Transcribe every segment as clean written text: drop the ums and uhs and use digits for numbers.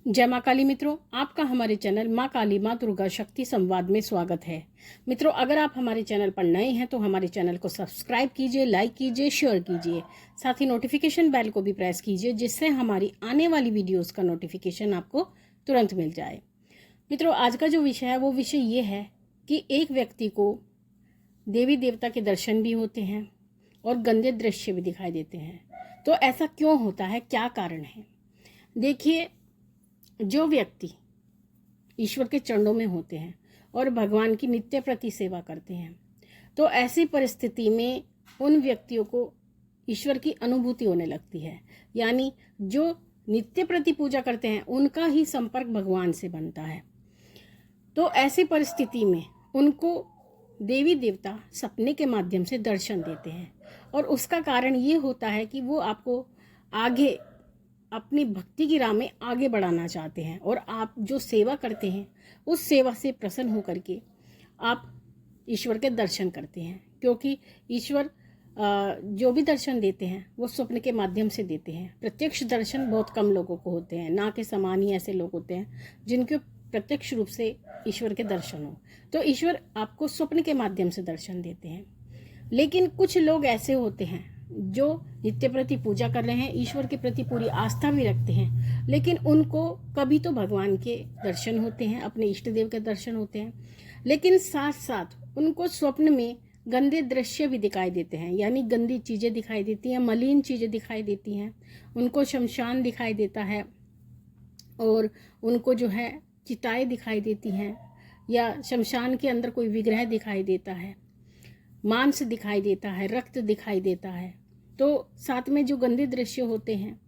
जय माँ काली मित्रों, आपका हमारे चैनल माँ काली माँ दुर्गा शक्ति संवाद में स्वागत है। मित्रों, अगर आप हमारे चैनल पर नए हैं तो हमारे चैनल को सब्सक्राइब कीजिए, लाइक कीजिए, शेयर कीजिए। साथ ही नोटिफिकेशन बेल को भी प्रेस कीजिए, जिससे हमारी आने वाली वीडियोस का नोटिफिकेशन आपको तुरंत मिल जाए। मित्रों, आज का जो विषय है वो विषय ये है कि एक व्यक्ति को देवी देवता के दर्शन भी होते हैं और गंदे दृश्य भी दिखाई देते हैं। तो ऐसा क्यों होता है, क्या कारण है? देखिए, जो व्यक्ति ईश्वर के चरणों में होते हैं और भगवान की नित्य प्रति सेवा करते हैं, तो ऐसी परिस्थिति में उन व्यक्तियों को ईश्वर की अनुभूति होने लगती है। यानी जो नित्य प्रति पूजा करते हैं उनका ही संपर्क भगवान से बनता है। तो ऐसी परिस्थिति में उनको देवी देवता सपने के माध्यम से दर्शन देते हैं, और उसका कारण ये होता है कि वो आपको आगे अपनी भक्ति की राह में आगे बढ़ाना चाहते हैं, और आप जो सेवा करते हैं उस सेवा से प्रसन्न होकर के आप ईश्वर के दर्शन करते हैं। क्योंकि ईश्वर जो भी दर्शन देते हैं वो स्वप्न के माध्यम से देते हैं। प्रत्यक्ष दर्शन बहुत कम लोगों को होते हैं, ना के समान ही ऐसे लोग होते हैं जिनके प्रत्यक्ष रूप से ईश्वर के दर्शन हो। तो ईश्वर आपको स्वप्न के माध्यम से दर्शन देते हैं। लेकिन कुछ लोग ऐसे होते हैं जो नित्य प्रति पूजा कर रहे हैं, ईश्वर के प्रति पूरी आस्था भी रखते हैं, लेकिन उनको कभी तो भगवान के दर्शन होते हैं, अपने इष्ट देव के दर्शन होते हैं, लेकिन साथ साथ उनको स्वप्न में गंदे दृश्य भी दिखाई देते हैं। यानी गंदी चीज़ें दिखाई देती हैं, मलिन चीज़ें दिखाई देती हैं, उनको शमशान दिखाई देता है, और उनको जो है चिताएं दिखाई देती हैं, या शमशान के अंदर कोई विग्रह दिखाई देता है, मांस दिखाई देता है, रक्त दिखाई देता है। तो साथ में जो गंदे दृश्य होते हैं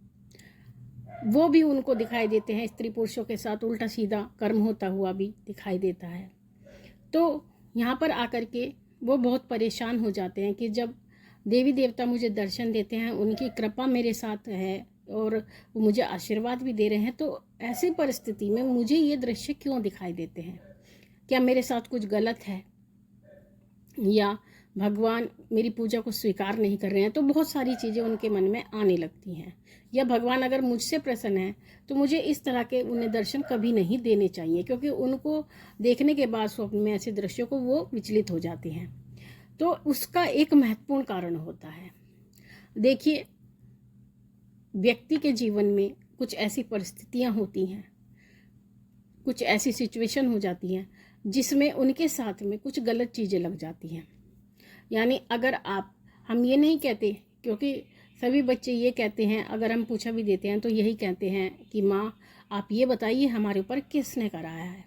वो भी उनको दिखाई देते हैं। स्त्री पुरुषों के साथ उल्टा सीधा कर्म होता हुआ भी दिखाई देता है। तो यहाँ पर आकर के वो बहुत परेशान हो जाते हैं कि जब देवी देवता मुझे दर्शन देते हैं, उनकी कृपा मेरे साथ है और वो मुझे आशीर्वाद भी दे रहे हैं, तो ऐसी परिस्थिति में मुझे ये दृश्य क्यों दिखाई देते हैं? क्या मेरे साथ कुछ गलत है, या भगवान मेरी पूजा को स्वीकार नहीं कर रहे हैं? तो बहुत सारी चीज़ें उनके मन में आने लगती हैं। या भगवान अगर मुझसे प्रसन्न है तो मुझे इस तरह के उन्हें दर्शन कभी नहीं देने चाहिए, क्योंकि उनको देखने के बाद स्वप्न में ऐसे दृश्यों को वो विचलित हो जाती हैं। तो उसका एक महत्वपूर्ण कारण होता है। देखिए, व्यक्ति के जीवन में कुछ ऐसी परिस्थितियां होती हैं, कुछ ऐसी सिचुएशन हो जाती हैं जिसमें उनके साथ में कुछ गलत चीज़ें लग जाती हैं। यानी अगर हम ये नहीं कहते, क्योंकि सभी बच्चे ये कहते हैं, अगर हम पूछा भी देते हैं तो यही कहते हैं कि माँ आप ये बताइए हमारे ऊपर किसने कराया है।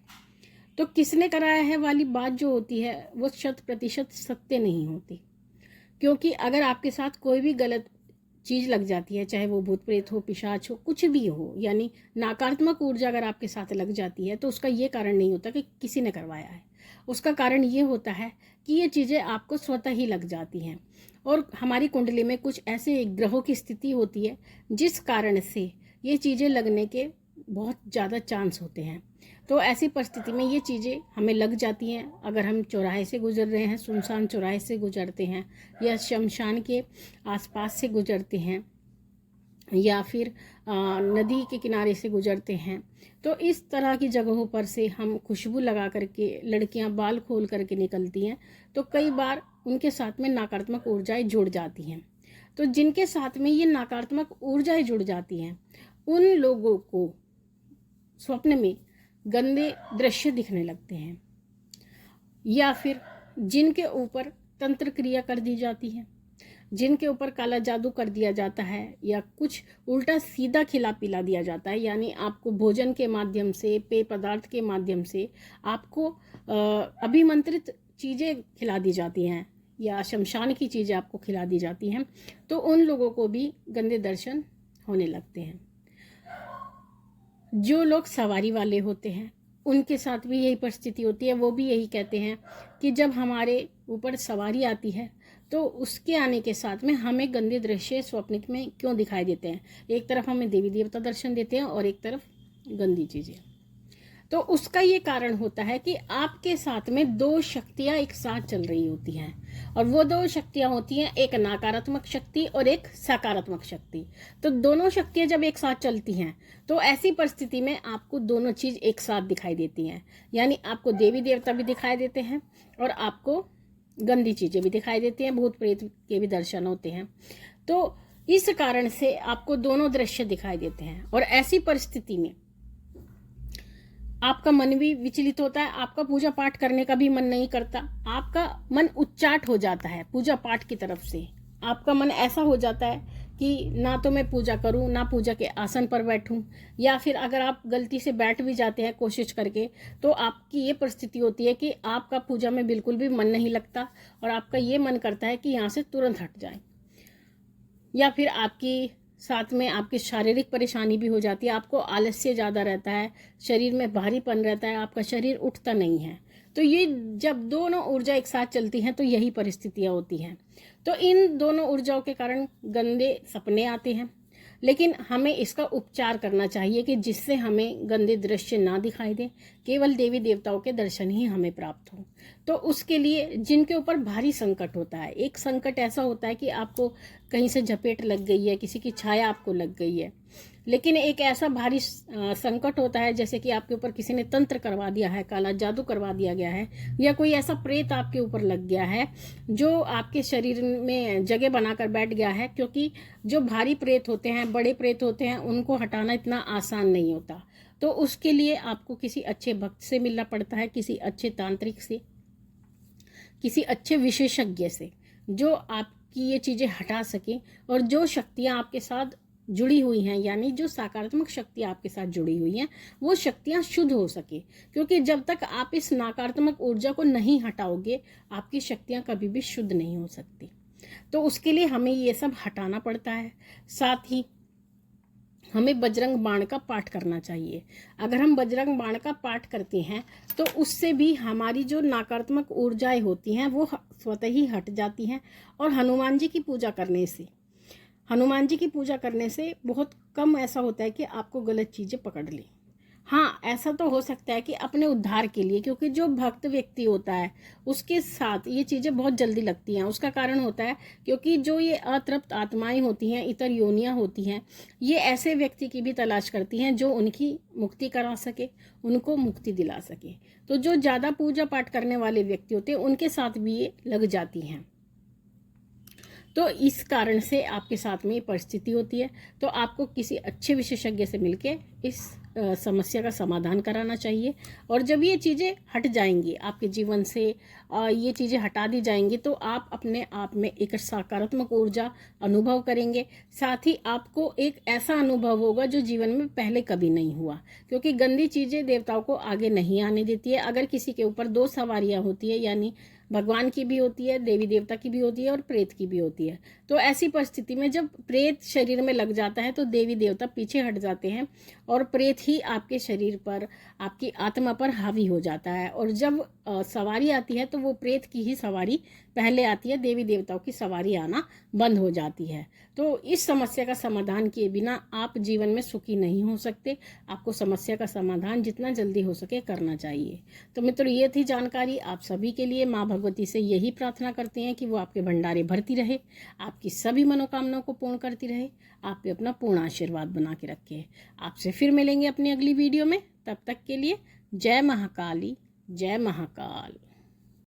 तो किसने कराया है वाली बात जो होती है वो 100% सत्य नहीं होती। क्योंकि अगर आपके साथ कोई भी गलत चीज़ लग जाती है, चाहे वो भूत प्रेत हो, पिशाच हो, कुछ भी हो, यानी नकारात्मक ऊर्जा अगर आपके साथ लग जाती है, तो उसका ये कारण नहीं होता कि किसी ने करवाया है। उसका कारण ये होता है कि ये चीज़ें आपको स्वतः ही लग जाती हैं, और हमारी कुंडली में कुछ ऐसे ग्रहों की स्थिति होती है जिस कारण से ये चीज़ें लगने के बहुत ज़्यादा चांस होते हैं। तो ऐसी परिस्थिति में ये चीज़ें हमें लग जाती हैं। अगर हम चौराहे से गुजर रहे हैं, सुनसान चौराहे से गुजरते हैं, या शमशान के आसपास से गुजरते हैं, या फिर नदी के किनारे से गुजरते हैं, तो इस तरह की जगहों पर से हम खुशबू लगा करके, लड़कियां बाल खोल करके निकलती हैं, तो कई बार उनके साथ में नकारात्मक ऊर्जाएं जुड़ जाती हैं। तो जिनके साथ में ये नकारात्मक ऊर्जाएं जुड़ जाती हैं उन लोगों को स्वप्न में गंदे दृश्य दिखने लगते हैं, या फिर जिनके ऊपर तंत्र क्रिया कर दी जाती है, जिनके ऊपर काला जादू कर दिया जाता है, या कुछ उल्टा सीधा खिला पिला दिया जाता है। यानी आपको भोजन के माध्यम से, पेय पदार्थ के माध्यम से आपको अभिमंत्रित चीज़ें खिला दी जाती हैं, या शमशान की चीज़ें आपको खिला दी जाती हैं, तो उन लोगों को भी गंदे दर्शन होने लगते हैं। जो लोग सवारी वाले होते हैं उनके साथ भी यही परिस्थिति होती है। वो भी यही कहते हैं कि जब हमारे ऊपर सवारी आती है तो उसके आने के साथ में हमें गंदे दृश्य स्वप्न में क्यों दिखाई देते हैं। एक तरफ हमें देवी देवता दर्शन देते हैं और एक तरफ गंदी चीज़ें। तो उसका ये कारण होता है कि आपके साथ में दो शक्तियां एक साथ चल रही होती हैं, और वो दो शक्तियां होती हैं, एक नकारात्मक शक्ति और एक सकारात्मक शक्ति। तो दोनों शक्तियां जब एक साथ चलती हैं तो ऐसी परिस्थिति में आपको दोनों चीज एक साथ दिखाई देती हैं, यानी आपको देवी देवता भी दिखाई देते हैं और आपको गंदी चीजें भी दिखाई देती हैं, भूत प्रेत के भी दर्शन होते हैं। तो इस कारण से आपको दोनों दृश्य दिखाई देते हैं, और ऐसी परिस्थिति में आपका मन भी विचलित होता है, आपका पूजा पाठ करने का भी मन नहीं करता, आपका मन उच्चाट हो जाता है पूजा पाठ की तरफ से। आपका मन ऐसा हो जाता है कि ना तो मैं पूजा करूं, ना पूजा के आसन पर बैठूं, या फिर अगर आप गलती से बैठ भी जाते हैं कोशिश करके, तो आपकी ये परिस्थिति होती है कि आपका पूजा में बिल्कुल भी मन नहीं लगता, और आपका ये मन करता है कि यहाँ से तुरंत हट जाए। या फिर आपकी साथ में आपकी शारीरिक परेशानी भी हो जाती है, आपको आलस्य ज़्यादा रहता है, शरीर में भारीपन रहता है, आपका शरीर उठता नहीं है। तो ये जब दोनों ऊर्जा एक साथ चलती हैं तो यही परिस्थितियां होती हैं। तो इन दोनों ऊर्जाओं के कारण गंदे सपने आते हैं, लेकिन हमें इसका उपचार करना चाहिए कि जिससे हमें गंदे दृश्य ना दिखाई दें, केवल देवी देवताओं के दर्शन ही हमें प्राप्त हो। तो उसके लिए जिनके ऊपर भारी संकट होता है, एक संकट ऐसा होता है कि आपको कहीं से झपेट लग गई है, किसी की छाया आपको लग गई है, लेकिन एक ऐसा भारी संकट होता है जैसे कि आपके ऊपर किसी ने तंत्र करवा दिया है, काला जादू करवा दिया गया है, या कोई ऐसा प्रेत आपके ऊपर लग गया है जो आपके शरीर में जगह बनाकर बैठ गया है। क्योंकि जो भारी प्रेत होते हैं, बड़े प्रेत होते हैं, उनको हटाना इतना आसान नहीं होता। तो उसके लिए आपको किसी अच्छे भक्त से मिलना पड़ता है, किसी अच्छे तांत्रिक से, किसी अच्छे विशेषज्ञ से, जो आपकी ये चीज़ें हटा सके, और जो शक्तियाँ आपके साथ जुड़ी हुई हैं, यानी जो सकारात्मक शक्तियाँ आपके साथ जुड़ी हुई हैं, वो शक्तियाँ शुद्ध हो सके। क्योंकि जब तक आप इस नकारात्मक ऊर्जा को नहीं हटाओगे, आपकी शक्तियाँ कभी भी शुद्ध नहीं हो सकती। तो उसके लिए हमें ये सब हटाना पड़ता है। साथ ही हमें बजरंग बाण का पाठ करना चाहिए। अगर हम बजरंग बाण का पाठ करते हैं तो उससे भी हमारी जो नकारात्मक ऊर्जाएं होती हैं वो स्वतः ही हट जाती हैं। और हनुमान जी की पूजा करने से बहुत कम ऐसा होता है कि आपको गलत चीज़ें पकड़ ली। हाँ, ऐसा तो हो सकता है कि अपने उद्धार के लिए, क्योंकि जो भक्त व्यक्ति होता है उसके साथ ये चीज़ें बहुत जल्दी लगती हैं। उसका कारण होता है क्योंकि जो ये अतृप्त आत्माएं होती हैं, इतर योनियां होती हैं, ये ऐसे व्यक्ति की भी तलाश करती हैं जो उनकी मुक्ति करा सके, उनको मुक्ति दिला सके। तो जो ज़्यादा पूजा पाठ करने वाले व्यक्ति होते हैं उनके साथ भी ये लग जाती हैं। तो इस कारण से आपके साथ में ये परिस्थिति होती है। तो आपको किसी अच्छे विशेषज्ञ से मिलके इस समस्या का समाधान कराना चाहिए। और जब ये चीज़ें हट जाएंगी आपके जीवन से, ये चीज़ें हटा दी जाएंगी, तो आप अपने आप में एक सकारात्मक ऊर्जा अनुभव करेंगे। साथ ही आपको एक ऐसा अनुभव होगा जो जीवन में पहले कभी नहीं हुआ, क्योंकि गंदी चीज़ें देवताओं को आगे नहीं आने देती है। अगर किसी के ऊपर दो सवारियाँ होती है, यानी भगवान की भी होती है, देवी देवता की भी होती है, और प्रेत की भी होती है, तो ऐसी परिस्थिति में जब प्रेत शरीर में लग जाता है तो देवी देवता पीछे हट जाते हैं, और प्रेत ही आपके शरीर पर, आपकी आत्मा पर हावी हो जाता है। और जब सवारी आती है तो वो प्रेत की ही सवारी पहले आती है, देवी देवताओं की सवारी आना बंद हो जाती है। तो इस समस्या का समाधान किए बिना आप जीवन में सुखी नहीं हो सकते। आपको समस्या का समाधान जितना जल्दी हो सके करना चाहिए। तो मित्रों, ये थी जानकारी आप सभी के लिए। माँ भगवती से यही प्रार्थना करते हैं कि वो आपके भंडारे भरती रहे, आपकी सभी मनोकामनाओं को पूर्ण करती रहे, आप पे अपना पूर्ण आशीर्वाद बना के रखे। आपसे फिर मिलेंगे अपनी अगली वीडियो में। तब तक के लिए जय महाकाली, जय महाकाल।